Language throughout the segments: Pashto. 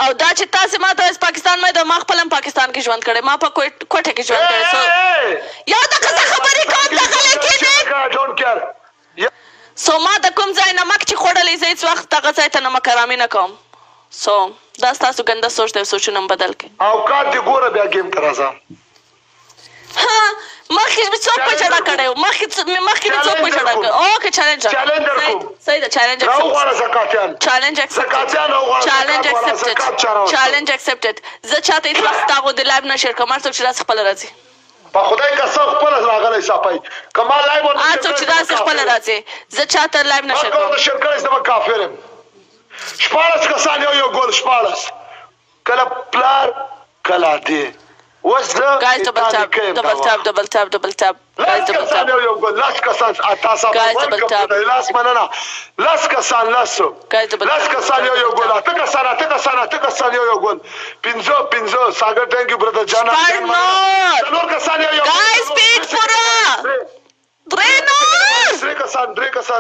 او دا چې تاسې ما ته پاکستان مې د ما خپل هم پاکستان کې ژوند کړی ما په کوټه کې ژوند کړی یا دغه څه خبرې کوم دغلی کېنې سو ما د کوم ځای نمک چې خوړلی زه هېڅ وخت دغه ځای ته نمک حرامي نه کوم سو دا ستاسو ګنده سوچ دی سوچونه هم بدل کړئ اوقات دې ګوره بیا ګیم ته راځه مخکې مې څوک په جړه کړی و مخکې مې څوک په جړه کړی اوکې چالنج صحیح ده چالنج اکسپټډ زه چاته هېڅ وخت ستا غوندې لایو نه شیر کوم هر څوک چې داسې خپله راځي په خدای قسم خپله راغلی صافی که ما لایو هر څوک چې داسې خپله راځي زه چاته لایو نه شیر کوم شیر کړی زه به کافر یم 14 کسان یو ګول 14 کله پلار کله دی اوس زه guys double tap لاس کسان یو ګول لاس کسان تاسو لاس مننه لاس کسان لاس کسان یو ګول اته کسان یو ګول پنځو ساګر ټینګ یو برادر جانا نور کسان یو guys speed for درې کسان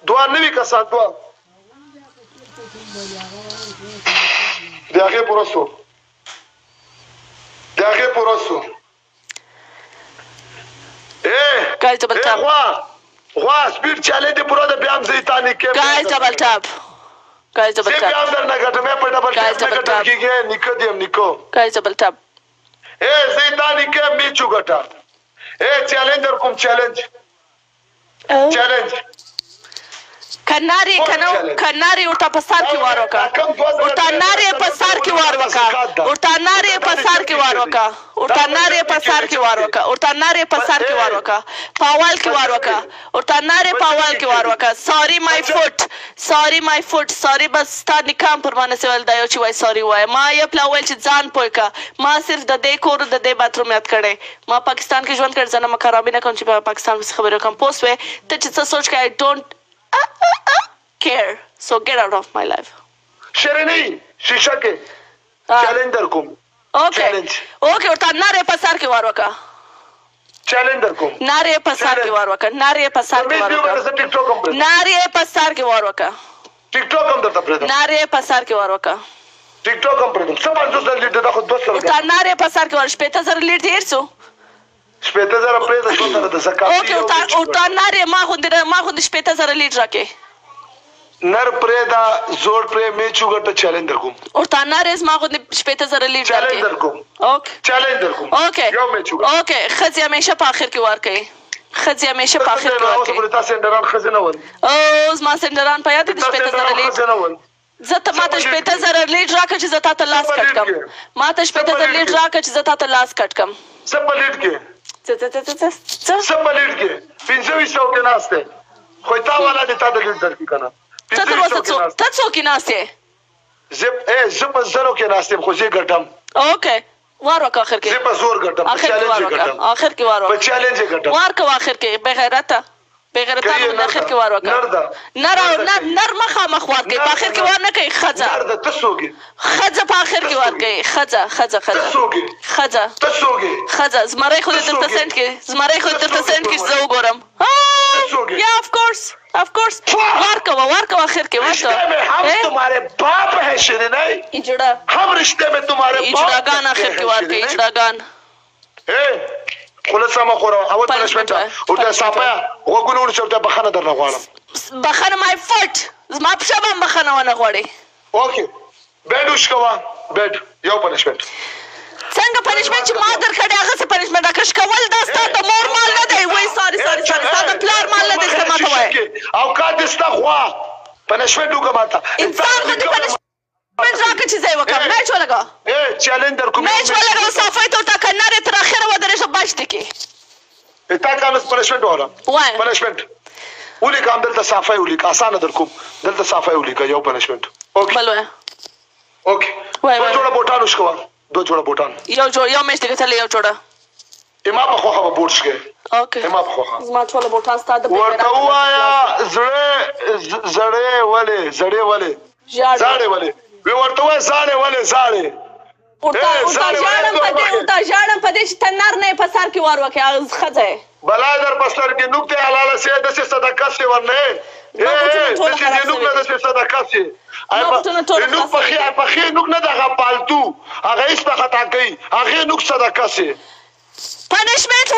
دوا نوي کسان دوا دغه پروسو guys double tap غوا سپیډ چالنج پرو د بیام زیتانی کې guys double tap بیام درنه ګټه مې په ډبل ټاپ کېږي نیکو guys double tap زیتانی کې می چوغټا چیلنجر کوم چیلنج کناری ورته په سر کې وار وکړه ورته نارې په سر کې وار وکړه ورته نارې په سر کې په اول کې وار وکړه ورته نارې په اول کې وار وکړه ساري بس ستا نکام پر باندې سوال دا یو چې وای ساري وای ما یې پلا ویل چې ځان پوه که ما صرف د دې کور د دې باتروم یاد کړی ما پاکستان کې ژوند کړی زه نه مکرامي نه کوم چې په پاکستان پسې خبرې وکړم پوه سوې ته چې څه سوچ کوې don't care so get out of my life شرنی شیشه کې چیلنج در کوم اوکې ورته نارې په سر کې وار وکړه چیلنج در کوم نارې په سر کې وار وکړه نارې په سر کې وار وکړه ټیک ټاک هم درته پرېږدم نارې په سر کې وار وکړه ټیک ټاک هم پرېږدم څه 50,000 لیټ دا خو 200 ورته نارې په سر کې وار 15,000 لیټ هېر څو 15,000 پرېږده څو سره د زکات اوکې ورته نارې ما غوندې 15,000 لیټ راکې نر پرېدا زوړ پرې می چوغټه چیلنج در کوم ورته نارې ما غوندې 15,000 لیټ راکې چیلنج در کوم یو می چوغټه اوکې ښځې همیشه په آخر کې وار کوي تاسو اندران ښځې نه ول او زما سندران په یاد دي 15,000 لیټ زه ته ما ته 15,000 لیټ راکړه چې زه تا ته لاس کټ کړم ما ته 15,000 لیټ راکړه چې زه تا ته لاس کټ کړم څه په لیټ کې 1500 کې ناشته خو تا والا دې تا د لیټ درکې کنه ته څوک کې ناشته زه په زرو کې ناشته خو زه ګټم اوکې وار وکړه آخر کې زه په زور ګټم په چیلنج ګټم آخر کې وار وکړه وار کوه آخر کې بغیرته آخر کې وار وکړه نر مخامخ وار کوي په آخر کې وار نه کوي ښځه په آخر کې وار کوي ښځه زمری خو دې درته سینډ کې چې زه وګورم یا of course وار کوه آخر کې وار کوه हम तुम्हारे बाप है शिरीनाई हम रिश्ते में तुम्हारे اجراګان آخر کې وار کوي اجراګان خلاص ما خورا اول پنشمنت ورته صافه وګونو چې بخنه درنه غواړم بخنه مای فوټ زما په شابه بخنه ونه غواړي اوکې بیډ وشکوا بیډ یو پنشمنت څنګه پنشمنت چې ما درکړی هغه څه پنشمنت راکش کول دا ستا د مور مال نه دی وای ساري ستا د پلار مال نه دی څه ماته وایي اوقات دې ستا خوا پنشمنت وکړه ماته انسان خو دې پنشمنت راکړه چې ځای وکړم میچ ولګه چیلنج در کوم میچ ولګه صافی ته ورته که نرې تر اخره ودرېږه بچ دې کې تا کامس پنشمنت وره پنشمنت ولیکه هم دلته صافی ولیکه اسانه در کوم دلته صافی ولیکه یو پنشمنت اوکې بل وایه اوکې دو جوړه بوټان وشکوه یو میچ دې ګټلی یو جوړه اما په خوښه به بوټ شکې اوکې اما په خوښه زما ټوله بوټان ستا د ورته ووایه زړې ولې وی ورته وایه زاړې ولې ورته ژاړم په دې چې ته نر نه یې په سر کې ور وکړې هغه ښځه یې بلا در په سر کې نوک دی حلاله سي داسې صدقه سي ورنه داسې نوک نه داسې صدقه سي نوک پخې نوک نه دغه پالتو هغه هېڅ په خطا کوي هغې نوک صدقه سي پنشمنټ